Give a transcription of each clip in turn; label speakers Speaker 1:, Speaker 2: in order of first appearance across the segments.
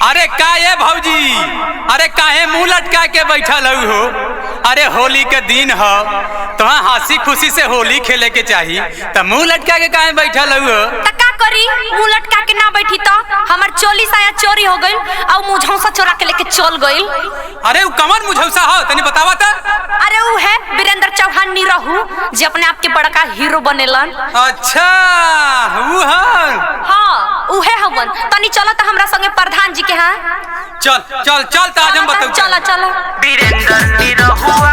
Speaker 1: अरे का ये भौजी, अरे काहे मुंह लटका के बैठल हो? अरे होली के दिन हो तो हंसी खुशी से होली खेले के चाहिए, तो मुंह लटका के काहे बैठल हो?
Speaker 2: का करी, मुंह लटका के ना बैठी तो हमार चोली साया चोरी हो गइल और मुझौसा चोरा के लेके चल गइल।
Speaker 1: अरे वो कमर मुझौसा हो तनी बतावा त?
Speaker 2: अरे वो है वीरेंद्र चौहान निरहू जे अपने आप के बड़का हीरो बनेलन।
Speaker 1: अच्छा वो है।
Speaker 2: हाँ वो है हमन। तनी चलो तो हमरा संगे प्रधान जी के यहाँ।
Speaker 1: चल चल चल तो आज हम बताऊ।
Speaker 2: चलो चलो।
Speaker 3: वीरेंद्र निरहुआ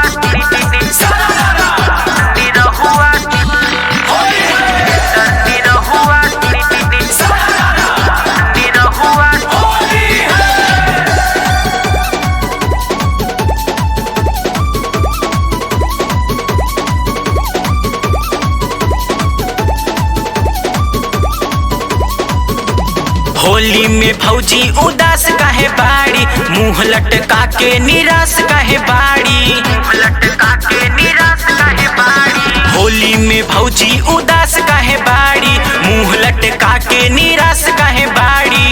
Speaker 3: होली में भौजी उदास काहे बाड़ी, मुंह लटका के निराश काहे बाड़ी, मुंह लटका के निराश काहे बाड़ी। होली में भौजी उदास काहे बाड़ी, मुंह लटका के निराश काहे बाड़ी।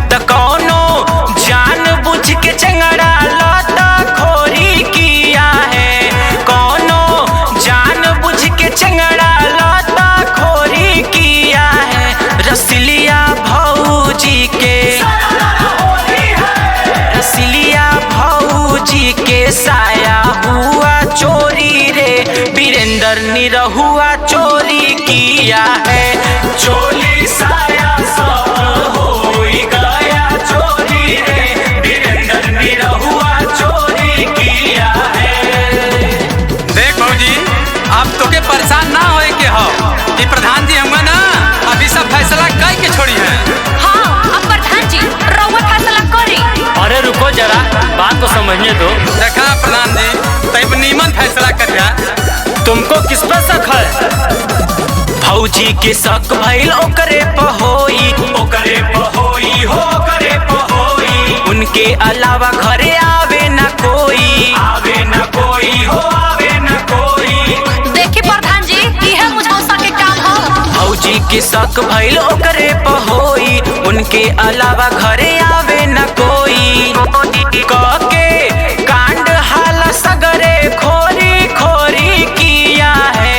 Speaker 3: त कौनो जान बुझ के चंगड़ा लता खोरी किया है, कौनो जान बुझ के चंगड़ा लता खोरी किया है। रसलिया भौजी के, रसलिया भौजी के साया हुआ चोरी रे, वीरेंद्र निरहुआ चोरी किया है। चोली साया सब हो गया चोरी रे, वीरेंद्र निरहुआ चोरी किया है।
Speaker 1: देख भौजी, आप तो के परेशान ना होए के हो, ये प्रधान जी हम ना अभी सब फैसला कर के छोड़ी है।
Speaker 2: हाँ अब प्रधान जी रउआ फैसला करी।
Speaker 3: अरे रुको जरा, बात तो समझने दो।
Speaker 1: देखा प्रधान जी तब नीमन फैसला कर दिया।
Speaker 3: तुमको किस पर शक है? भौजी के शक भइल ओकरे पहोई, ओकरे पहोई हो, ओकरे पहोई। उनके अलावा घरे आवे न कोई, आवे न कोई हो, आवे न कोई।
Speaker 2: देखी प्रधान जी यह मुझौसा के काम हो।
Speaker 3: भौजी के शक भइल ओकरे पहोई, उनके अलावा घरे आवे न कोई। कके कांड हाल सगरे खोरी खोरी किया है,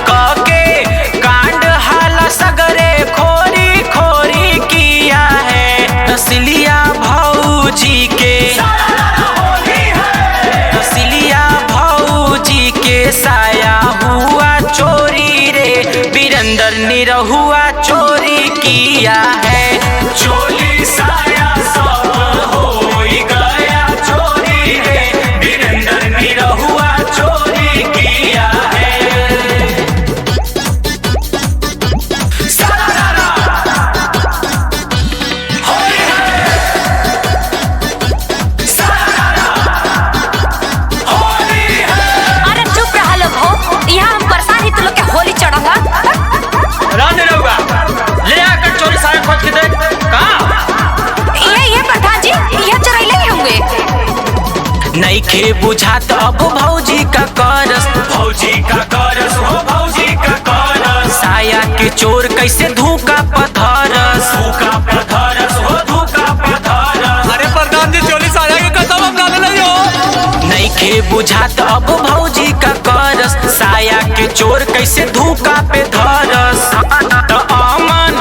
Speaker 3: कके कांड हाल सगरे खोरी खोरी किया है। रसलिया भौजी के, रसलिया भौजी के साया हुआ चोरी रे, वीरेंद्र निरहुआ चोरी किया है। चोली साया सब हो गया चोरी रे, वीरेंद्र निरहुआ चोरी किया है।
Speaker 2: अरे चुप रहा लोग हो, यहाँ हम परेशान ही तो लोग के होली चढ़ा।
Speaker 3: ले आकर चोरी साया खोज के देख कहाँ।
Speaker 2: ये प्रधान जी ये चढ़ाइले ही होंगे।
Speaker 3: नइखे बुझात अब भौजी का करस, भौजी का करस हो, भौजी का करस। साया के चोर कैसे धूका पथरस, धूका पथरस हो, धूका पथरस।
Speaker 1: अरे प्रधान जी चोली साया के कसम हम डाले नहीं हो।
Speaker 3: नइखे बुझात अब भौजी का करस, साया के चोर कैसे धूका पे धरस। त अमन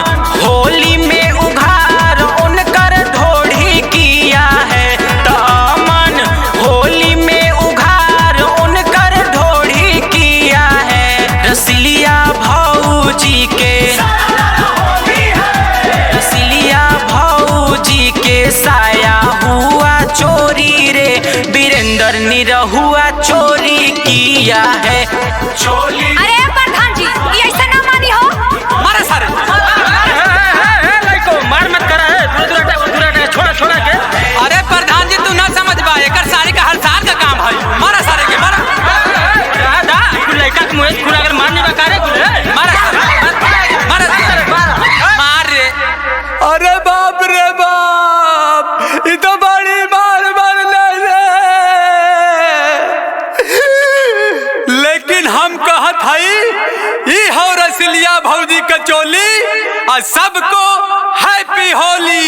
Speaker 3: होली में उघार उनकर ढोढ़ी किया है, त अमन होली में उघार उनकर ढोढ़ी किया है। रसलिया भौजी के, रसलिया भौजी के साया हुआ चोरी रे, वीरेंद्र निरहुआ चोरी किया है। चोली
Speaker 2: अरे प्रधान जी ये ऐसा ना मानी हो।
Speaker 1: मारा सारे
Speaker 3: मार मत करा है, दूर छोड़ा छोड़ा के।
Speaker 1: अरे प्रधान जी तू ना समझ बा, एकर साड़ी का हर साल का काम है। मारा सारे के मारा
Speaker 3: दा लड़का के मुंह खुला अगर मारने का कार्य कुल
Speaker 1: मारा मार रे। अरे बाप रे बाप, ये तो बड़ी मार मारने ले। लेकिन हम कहत हई ये हो रसलिया भौजी का चोली और सबको हैप्पी होली।